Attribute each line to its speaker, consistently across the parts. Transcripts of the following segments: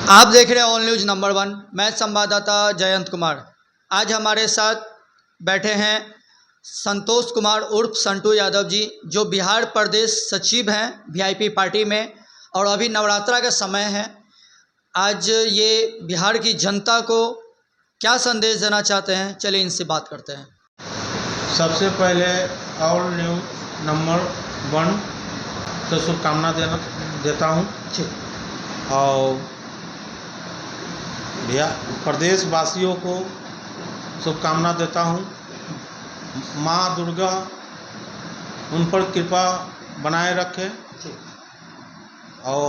Speaker 1: आप देख रहे हैं ऑल न्यूज़ नंबर 1। मैं संवाददाता जयंत कुमार। आज हमारे साथ बैठे हैं संतोष कुमार उर्फ संटू यादव जी, जो बिहार प्रदेश सचिव हैं वीआईपी पार्टी में, और अभी नवरात्रा का समय है। आज ये बिहार की जनता को क्या संदेश देना चाहते हैं, चलिए इनसे बात करते हैं।
Speaker 2: सबसे पहले ऑल न्यूज़ नंबर 1 से शुभकामना देता हूँ और प्रदेशवासियों को शुभकामना देता हूँ। माँ दुर्गा उन पर कृपा बनाए रखे और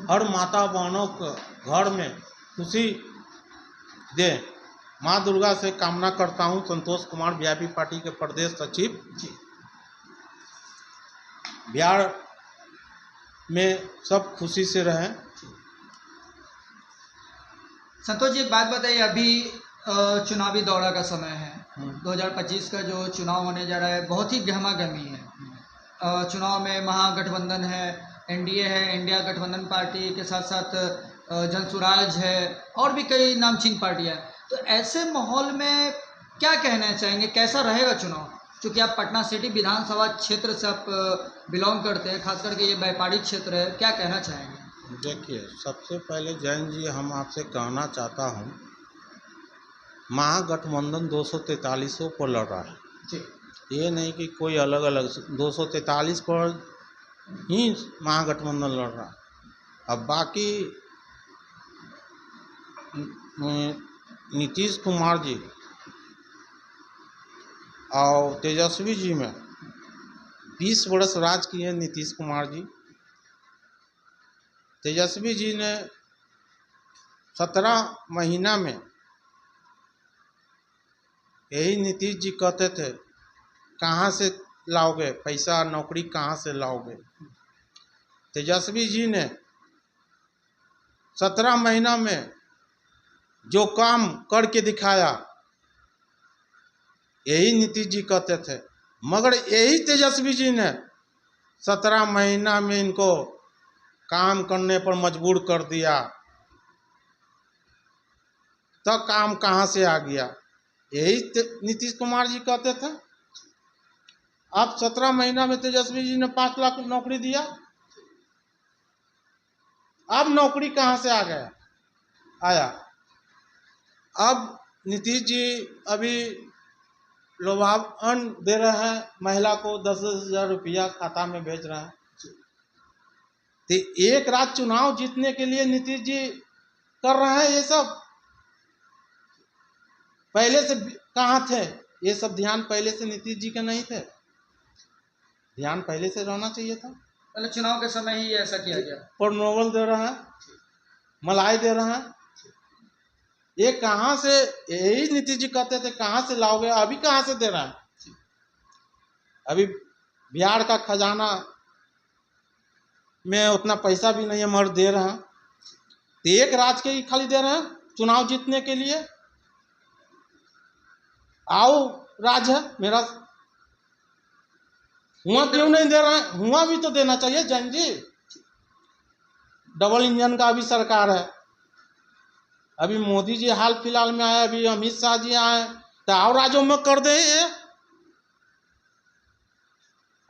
Speaker 2: हर माता बहनों को घर में खुशी दे। माँ दुर्गा से कामना करता हूँ। संतोष कुमार, वीआईपी पार्टी के प्रदेश सचिव। बिहार में सब खुशी से रहें।
Speaker 1: संतोष जी, एक बात बताइए, अभी चुनावी दौरा का समय है। 2025 का जो चुनाव होने जा रहा है, बहुत ही गहमा गहमी है। चुनाव में महागठबंधन है, एनडीए है, इंडिया गठबंधन पार्टी के साथ साथ जनसुराज है और भी कई नामचीन पार्टियां। तो ऐसे माहौल में क्या कहना चाहेंगे, कैसा रहेगा चुनाव? क्योंकि आप पटना सिटी विधानसभा क्षेत्र से आप बिलोंग करते हैं, खास करके ये व्यापारिक क्षेत्र है, क्या कहना चाहेंगे?
Speaker 2: देखिए, सबसे पहले जैन जी, हम आपसे कहना चाहता हूँ, महागठबंधन 243 पर लड़ रहा है
Speaker 1: जी।
Speaker 2: ये नहीं कि कोई अलग अलग 243 पर ही महागठबंधन लड़ रहा है। अब बाकी नीतीश कुमार जी और तेजस्वी जी में 20 वर्ष राज किए नीतीश कुमार जी। तेजस्वी जी ने 17 महीना में, यही नीतीश जी कहते थे कहाँ से लाओगे पैसा, नौकरी कहाँ से लाओगे। तेजस्वी जी ने 17 महीना में जो काम करके दिखाया, यही नीतीश जी कहते थे। मगर यही तेजस्वी जी ने 17 महीना में इनको काम करने पर मजबूर कर दिया, तो काम कहाँ से आ गया, यही नीतीश कुमार जी कहते थे। अब 17 महीना में तेजस्वी जी ने 5 लाख नौकरी दिया। अब नौकरी कहाँ से आया। अब नीतीश जी अभी लोभावन दे रहे हैं, महिला को 10,000 रुपया खाता में भेज रहे हैं। तो एक रात चुनाव जीतने के लिए नीतीश जी कर रहे हैं ये सब। पहले से कहाँ थे ये सब? ध्यान पहले से नीतीश जी का नहीं थे, ध्यान पहले से रहना चाहिए था।
Speaker 1: पहले चुनाव के समय ही ऐसा किया गया।
Speaker 2: प्रनोबल दे रहे हैं, मलाई दे रहे हैं। ये कहाँ से? यही नीतीश जी कहते थे कहाँ से लाओगे, अभी कहाँ से दे रहे हैं? अभी बिहार का खजाना में उतना पैसा भी नहीं है, मगर दे रहे हैं। तो एक राज के ही खाली दे रहे हैं चुनाव जीतने के लिए। आओ राज है मेरा, हुआ क्यों नहीं दे रहे हैं? हुआ भी तो देना चाहिए जैन जी। डबल इंजन का अभी सरकार है। अभी मोदी जी हाल फिलहाल में आए, अभी अमित शाह जी आए, तो आओ राज्यों में कर दें ये,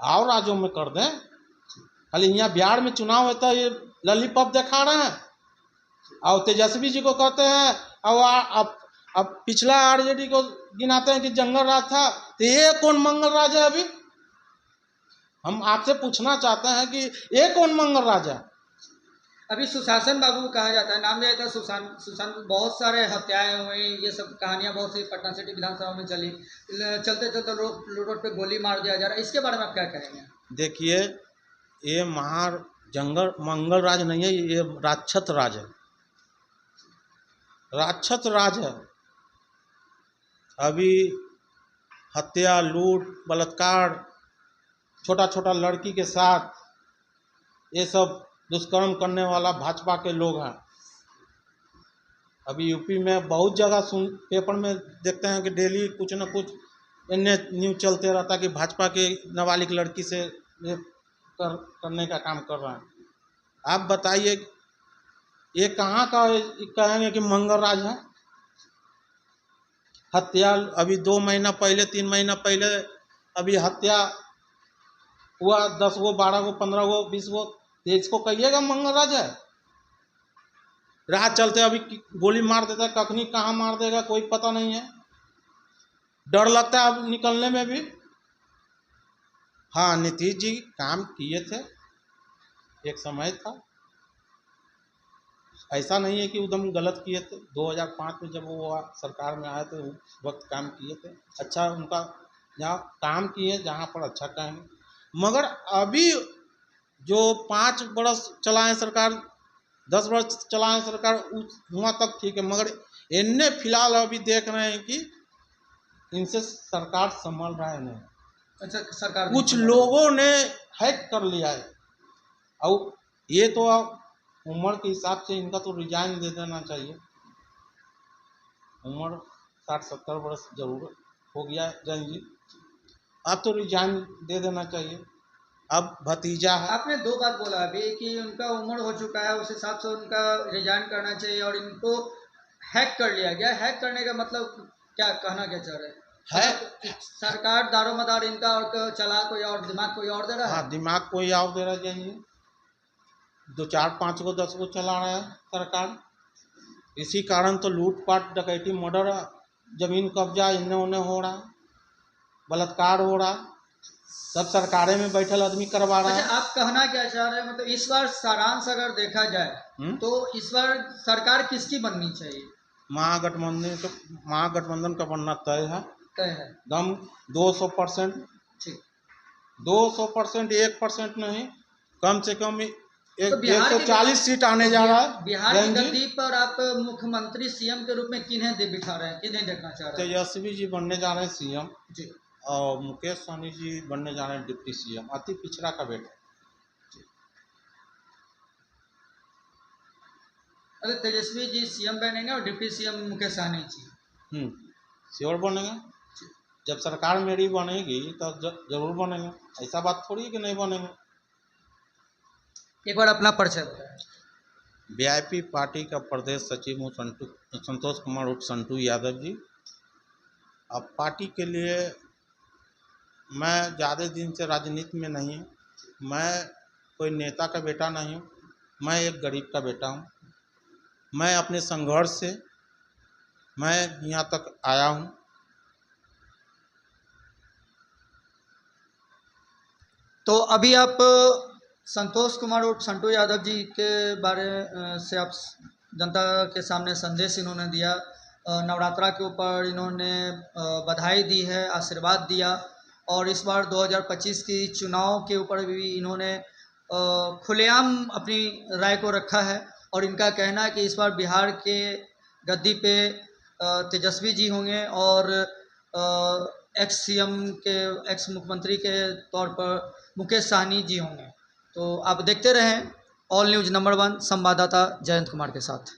Speaker 2: आओ राज्यों में कर दें। खाली यहाँ बिहार में चुनाव होता है, ये लॉलीपॉप दिखा रहे हैं। और तेजस्वी जी को कहते हैं, और अब पिछला आरजेडी को गिनाते हैं कि जंगल राज था। तो ये कौन मंगल राज है? अभी हम आपसे पूछना चाहते हैं कि ये कौन मंगल राज है?
Speaker 1: अभी सुशासन बाबू कहा जाता है, नाम दिया जाता है सुशांत। बहुत सारे हत्याएं हुई, ये सब कहानियां बहुत सी पटना सिटी विधानसभा में चली। चलते चलते रोड पे गोली मार दिया जा रहा है, इसके बारे में आप क्या कहेंगे?
Speaker 2: देखिए, ये मंगल राज नहीं है, ये राक्षस राज है, राक्षस राज है। अभी हत्या, लूट, बलात्कार, छोटा छोटा लड़की के साथ ये सब दुष्कर्म करने वाला भाजपा के लोग हैं। अभी यूपी में बहुत जगह पेपर में देखते हैं कि डेली कुछ न कुछ इन्हें न्यूज चलते रहता कि भाजपा के नाबालिग लड़की से करने का काम कर रहे हैं। आप बताइए, ये कहाँ का कहेंगे कि मंगल राज है? हत्या अभी 2 महीना पहले 3 महीना पहले अभी हत्या हुआ, 10 गो 12 गो 15 गो 20 गो, इसको कहिएगा मंगल राज है? राह चलते अभी गोली मार देता है, कखनी कहाँ मार देगा कोई पता नहीं है, डर लगता है अब निकलने में भी। हाँ, नीतीश जी काम किए थे, एक समय था, ऐसा नहीं है कि एकदम गलत किए थे। 2005 में जब वो सरकार में आए थे उस वक्त काम किए थे, अच्छा उनका जहाँ काम किए जहाँ पर अच्छा कहेंगे। मगर अभी जो 5 वर्ष चलाएं सरकार, 10 वर्ष चलाएं सरकार, उस वहाँ तक ठीक है, मगर इनने फिलहाल अभी देख रहे हैं कि इनसे सरकार संभल रहा है नहीं।
Speaker 1: अच्छा, सरकार
Speaker 2: कुछ लोगों ने हैक कर लिया है, और ये तो उम्र के हिसाब से इनका तो रिजाइन दे देना चाहिए। उम्र 60-70 वर्ष जरूर हो गया है जैन जी, अब तो रिजाइन दे देना चाहिए। अब भतीजा है।
Speaker 1: आपने 2 बात बोला अभी कि उनका उम्र हो चुका है, उस हिसाब से उनका रिजाइन करना चाहिए, और इनको हैक कर लिया गया। हैक करने का मतलब क्या, कहना क्या चाह रहे हैं?
Speaker 2: है
Speaker 1: सरकार दारोमदार इनका और चला कोई और, दिमाग कोई और दे रहा है।
Speaker 2: हाँ, दिमाग कोई और दे रहा है जैन जी, 2 4 5 गो 10 गो चला रहा है सरकार। इसी कारण तो लूटपाट डकैती मर्डर जमीन कब्जा इन्हें उन्हें हो रहा, बलात्कार हो रहा, सब सरकारें में बैठल आदमी करवा रहा
Speaker 1: अच्छा,
Speaker 2: है।
Speaker 1: आप कहना क्या चाह रहे हैं, मतलब इस बार सारांश अगर देखा जाए तो इस बार सरकार किसकी बननी चाहिए?
Speaker 2: महागठबंधन का बनना तय है,
Speaker 1: तय है
Speaker 2: दम 200%।
Speaker 1: ठीक।
Speaker 2: 200%, 1% नहीं, कम से कम
Speaker 1: तो बिहार
Speaker 2: 140 सीट आने जा रहा है।
Speaker 1: बिहार की गद्दी पर आप मुख्यमंत्री सीएम के रूप में किन्हें बिठा रहे हैं, किन्हें देखना चाह रहे हैं?
Speaker 2: तेजस्वी जी बनने जा रहे हैं सीएम
Speaker 1: जी,
Speaker 2: और मुकेश सहनी जी बनने जा रहे हैं डिप्टी सीएम, अति पिछड़ा का बेटा।
Speaker 1: अरे तेजस्वी जी सीएम बनेंगे और डिप्टी सीएम मुकेश सहनी जी।
Speaker 2: श्योर बनेंगे, जब सरकार मेरी बनेगी तब जरूर बनेंगे, ऐसा बात थोड़ी है कि नहीं बनेंगे।
Speaker 1: एक बार अपना परिचय बताएं।
Speaker 2: वीआईपी पार्टी का प्रदेश सचिव हूँ संतोष कुमार उर्फ संटू यादव जी। अब पार्टी के लिए मैं ज़्यादा दिन से राजनीति में नहीं हूँ, मैं कोई नेता का बेटा नहीं हूँ, मैं एक गरीब का बेटा हूँ। मैं अपने संघर्ष से मैं यहाँ तक आया हूँ।
Speaker 1: तो अभी आप संतोष कुमार उर्फ संटू यादव जी के बारे से आप जनता के सामने संदेश इन्होंने दिया, नवरात्रा के ऊपर इन्होंने बधाई दी है, आशीर्वाद दिया, और इस बार 2025 की चुनाव के ऊपर भी इन्होंने खुलेआम अपनी राय को रखा है, और इनका कहना है कि इस बार बिहार के गद्दी पे तेजस्वी जी होंगे और एक्स सीएम के, एक्स मुख्यमंत्री के तौर पर मुकेश सहनी जी होंगे। तो आप देखते रहें ऑल न्यूज़ नंबर 1 संवाददाता जयंत कुमार के साथ।